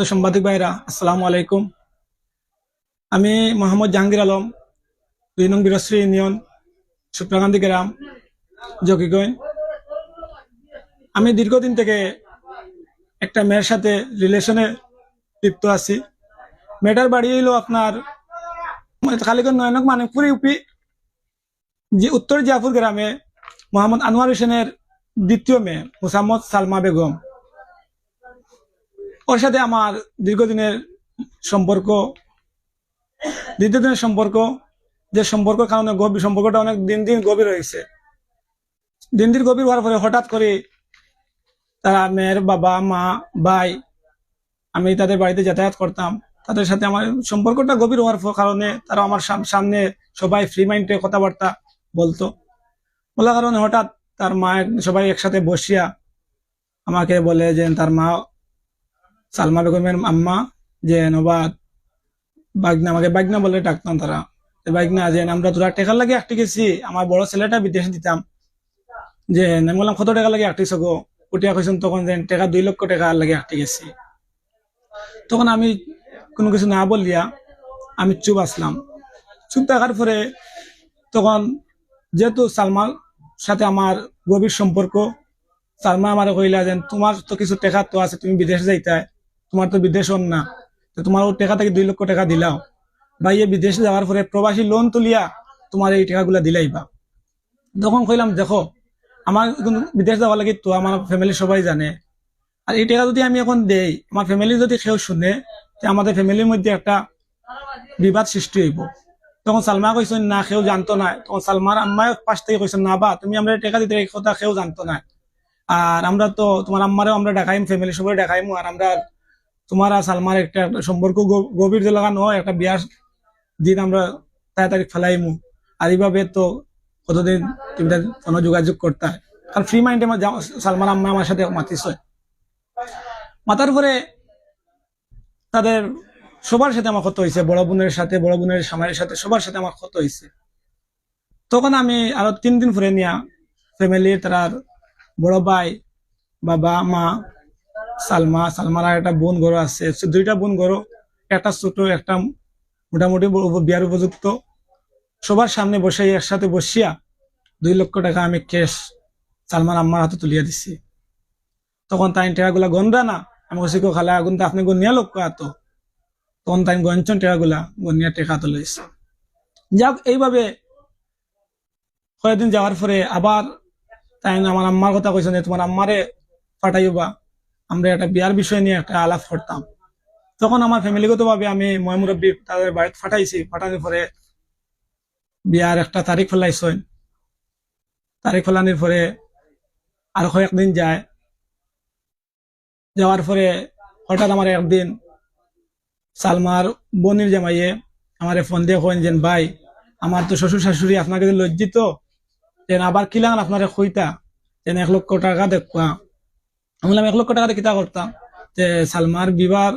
সাংবাদিক ভাইরা, আসসালামু আলাইকুম। আমি মোহাম্মদ জাহাঙ্গীর আলম, 2 নং বীরশ্রী ইউনিয়ন, সুপ্রাকান্দি গ্রাম, জকিগঞ্জ। আমি দীর্ঘদিন থেকে একটা মেয়ের সাথে রিলেশনে লিপ্ত আছি। মেয়েটার বাড়ি হইল আপনার খালিগঞ্জ 9 নং মানিকপুর ইউপি, যে উত্তর জিয়াপুর গ্রামে মোহাম্মদ আনোয়ার হোসেনের দ্বিতীয় মেয়ে মুসাম্মদ সালমা বেগম। ওর সাথে আমার দীর্ঘদিনের সম্পর্ক, দীর্ঘদিনের সম্পর্ক, যে সম্পর্কের কারণে সম্পর্কটা অনেক দিন দিন গভীর হয়েছে। দিন দিন গভীর হওয়ার পরে হঠাৎ করে তারা, মেয়ের বাবা মা ভাই, আমি তাদের বাড়িতে যাতায়াত করতাম, তাদের সাথে আমার সম্পর্কটা গভীর হওয়ার কারণে তারা আমার সামনে সবাই ফ্রি মাইন্ডে কথাবার্তা বলতো। বলার কারণে হঠাৎ তার মা, সবাই একসাথে বসিয়া আমাকে বলে যে তার মা সালমা বেগমের আম্মা যে নবাদ বাগনা, আমাকে বাগনা বলে ডাকতাম তারা, বাগনা যে আমরা তোরা টেকার লাগে একটি গেছি, আমার বড় ছেলেটা বিদেশে দিতাম, যে আমি বললাম কত টাকা লাগে একটি চকো উঠিয়া কইছেন, তখন যে টাকা 2 লক্ষ টাকা লাগে একটি গেছি। তখন আমি কোনো কিছু না বলিয়া আমি চুপ আসলাম। চুপ থাকার পরে তখন যেহেতু সালমার সাথে আমার গভীর সম্পর্ক, সালমা আমার কইলা যে তোমার তো কিছু টাকা তো আছে, তুমি বিদেশে যাইতে, তোমার তো বিদেশ না, তো তোমার ওই টাকা থেকে 2 লক্ষ টাকা দিলাও, বা ইয়ে বিদেশে যাওয়ার পরে প্রবাসী লোন তুলিয়া তোমার এই টাকাগুলা দিলাইবা। তখন কইলাম দেখো, আমার বিদেশ যাওয়া লাগে তো আমার ফ্যামিলি সবাই জানে, আর এই টাকা যদি আমি এখন দেই, আমার ফ্যামিলি যদি কেউ শুনে, আমাদের ফ্যামিলির মধ্যে একটা বিবাদ সৃষ্টি হইব। তখন সালমা কইছেন না, কেউ জানতো না। তখন সালমার আম্মায় পাশ থেকে কইছেন না বা তুমি আমরা টাকা দিতে, এই কথা কেউ জানতো না, আর আমরা তো তোমার আম্মারেও আমরা দেখাইম, ফ্যামিলি সবাই দেখাইমু, আর আমরা তোমার আর সালমার একটা সম্পর্ক গভীর যে লাগানো হয়, একটা বিয়ার দিন আমরা তাড়াতাড়ি ফেলাইমু, আর এইভাবে তো কতদিন তুমি কোনো যোগাযোগ করতে হয়। কারণ ফ্রি মাইন্ডে আমার সালমান আম্মা আমার সাথে মাতিস, মাতার পরে তাদের সবার সাথে আমার ক্ষত হয়েছে, বড় বোনের সাথে, বড় বোনের স্বামীর সাথে, সবার সাথে আমার ক্ষত হয়েছে। তখন আমি আরো 3 দিন পরে নিয়া ফ্যামিলির তার বড় ভাই, বাবা মা, সালমার আর একটা বোন ঘর আছে, 2টা বোন ঘর, একটা ছোট একটা মোটামুটি বিয়ার উপযুক্ত, সবার সামনে বসে একসাথে বসিয়া 2 লক্ষ টাকা আমি ক্যাশ সালমান আম্মার হাতে তুলিয়া দিছি। তখন তাই টাকাগুলা গন্ডা না, আমি কছি কো খালা আগুন আপনি গনিয়া লক্ষ এত, তখন তাই গঞ্চন টাকাগুলা গনিয়া টাকা তো লইছে। যাক, এইভাবে কয়েকদিন যাওয়ার পরে আবার তাই আমার আম্মার কথা কইছেন যে তোমার আম্মারে পাঠাইবা, আমরা একটা বিয়ার বিষয় নিয়ে একটা আলাপ করতাম। তখন আমার ফ্যামিলিগত ভাবে আমি ময়মুরব্বী তাদের বাড়িতে পাঠাইছি। পাঠানোর পরে বিয়ার একটা তারিখ ফেলাইছেন। তারিখ ফেলানোর পরে আর কয়েকদিন যায়, যাওয়ার পরে হঠাৎ আমার একদিন সালমার বোনের জামাইয়ে আমার ফোন দিয়ে কইন যে ভাই, আমার তো শ্বশুর শাশুড়ি আপনাকে লজ্জিত, যেন আবার কিলান আপনারা কইতা যেন 1 লক্ষ টাকা দেখবা। আমি বললাম 1 লক্ষ টাকা কিতা করতাম, যে সালমার বিবাহ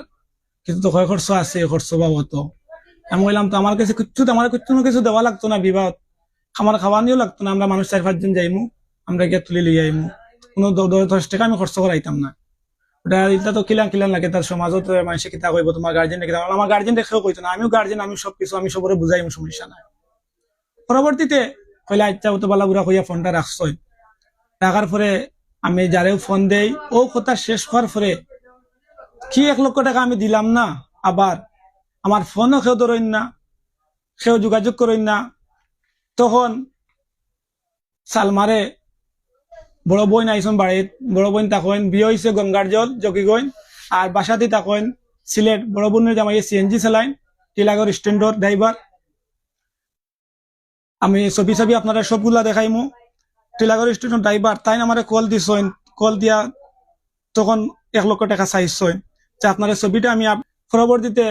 কিছু তো ক্ষয় খরচ আছে, খরচ বাবত। আমি বললাম তো আমার কাছে কিচ্ছু, আমার কিছু দেওয়া লাগতো না, বিবাহ আমার খাওয়ানিও লাগতো না, আমরা মানুষ 4-5 জন যাইমু, আমরা গিয়ে তুলে লিয়ে আইমু, কোনো 10 টাকা আমি খরচ করাইতাম না। ওটা এটা তো কিলান লাগে, তার সমাজত মানুষে কিতা কইব, তোমার গার্জেন কিতা, আমার গার্জেন কেউ কইতো না, আমিও গার্জেন, আমি সবকিছু আমি সবরে বুঝাইমু, সমস্যা নাই। পরবর্তীতে কইলা আচ্ছা ও তো বালা বুড়া কইয়া ফোনটা রাখছই। রাখার পরে আমি যারেও ফোন দেই, ও কথা শেষ হওয়ার পরে কি 1 লক্ষ টাকা আমি দিলাম না, আবার আমার ফোনও কেউ ধরেন না, কেউ যোগাযোগ করেন না। তখন সালমারে বড় বোন আইসন বাড়িত, বড় বোন তাকইন বিয়ে হয়েছে গঙ্গার জল জকিগঞ্জ, আর বাসাতে তাকইন সিলেট। বড় বোনের জামাইয়ে সিএনজি চালাইন, টিলাগর স্ট্যান্ডর ড্রাইভার। আমি ছবি আপনারা সবগুলা দেখাইমু। টিলাগর স্ট্যান্ডর ড্রাইভার তাই আমার কল দিছেন, কল দিয়া তখন 1 লক্ষ টাকা চাইছেন, যে আপনার ছবিটা আমি। পরবর্তীতে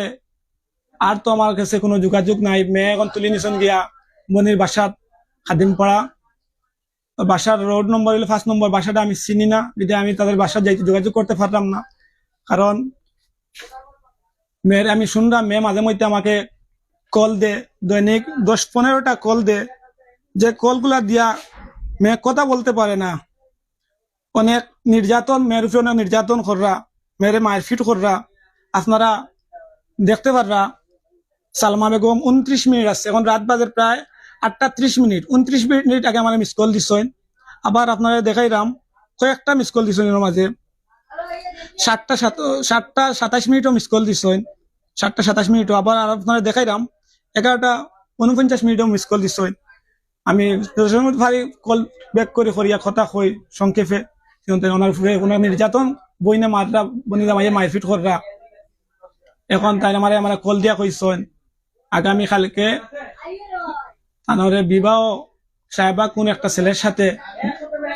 আর তো আমার কাছে কোনো যোগাযোগ নাই। মেয়ে এখন তুলে নিছেন গিয়া মনির বাসাত, খাদিমপাড়া বাসার রোড নম্বর হলো 5 নম্বর। বাসাটা আমি চিনি না, যদি আমি তাদের বাসায় যাইতে যোগাযোগ করতে পারলাম না, কারণ মেয়ের আমি শুনলাম মেয়ে মাঝে মধ্যে আমাকে কল দে, দৈনিক 10-15টা কল দে, যে কলগুলা দিয়া মেয়ে কথা বলতে পারে না। অনেক নির্যাতন, মেয়ের উপরে অনেক নির্যাতন কররা, মেয়েরে মারপিট কররা, আপনারা দেখতে পাররা সালমা বেগম 29 মিনিট আছে, এখন রাত বাজে প্রায় 8:30। 29 মিনিট আগে আমার মিস কল দিছেন। আবার আপনারা দেখাইলাম কয়েকটা মিস কল দিছেন এর মাঝে 7:27 মিস কল দিছেন। 7:27 আবার আর আপনারা দেখাইলাম 11:49 মিস কল দিছেন। আমি ভারী কল ব্যাক করে করিয়া কথা কই সংক্ষেপে ওনার ওনার নির্যাতন বইনে মাত্রা বনিরা মাইয়ে মারপিট কররা। এখন তাই আমার কল দিয়া কইছেন আগামী কালকে তানরে বিবাহ সাহেবাগ কোন একটা ছেলের সাথে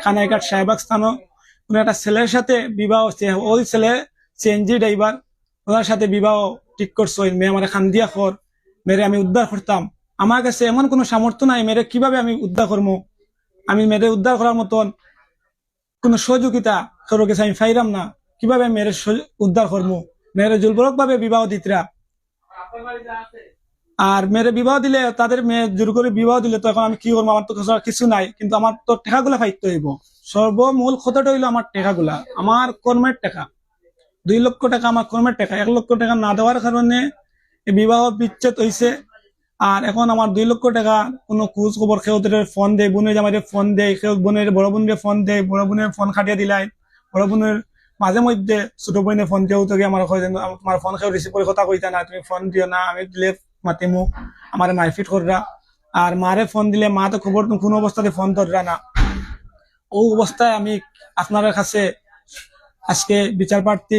খানাইঘাট সাহেবাগ স্থানও কোন একটা ছেলের সাথে বিবাহ হচ্ছে। ওই ছেলে সিএনজি ড্রাইভার, ওনার সাথে বিবাহ ঠিক করছেন। মেয়ে আমার খান দিয়া খর মেরে আমি উদ্ধার করতাম। আমার কাছে এমন কোনো সামর্থ্য নাই মেরে কিভাবে আমি উদ্ধার করবো। আমি মেরে উদ্ধার করার মতন কোনো সহযোগিতা কারোর কাছে আমি পাইলাম না। কিভাবে মেরে উদ্ধার করবো। মেয়ের জোরপূর্বক ভাবে বিবাহ দিতরা, আর মেয়ের বিবাহ দিলে তাদের মেয়ে জোর করে বিবাহ দিলে তো এখন আমি কি করবো। আমার তো কিছু নাই, কিন্তু আমার তো টাকাগুলা পাইতে হইব। সর্বমূল কথাটা হইলো আমার টাকাগুলা, আমার কর্মের টাকা। 2 লক্ষ টাকা আমার কর্মের টাকা। 1 লক্ষ টাকা না দেওয়ার কারণে বিবাহ বিচ্ছেদ হয়েছে। আর এখন আমার 2 লক্ষ টাকা কোনো খোঁজ খবর কেউ ফোন দেয়, বোনের জামাইরে ফোন দেয়, কেউ বোনের বড় বোনের ফোন দেয়, বড় বোনের ফোন খাটিয়ে দিলাই। বড় বোনের মাঝে মধ্যে ছোট বোনের ফোন দিয়েও তোকে আমার তোমার ফোন কেউ রিসিভ করে কথা কইতা না, তুমি ফোন দিও না, আমি দিলে মাতিমু আমার মারপিট কররা। আর মারে ফোন দিলে মা তো খবর কোনো অবস্থাতে ফোন ধররা না। ও অবস্থায় আমি আপনার কাছে আজকে বিচার প্রার্থী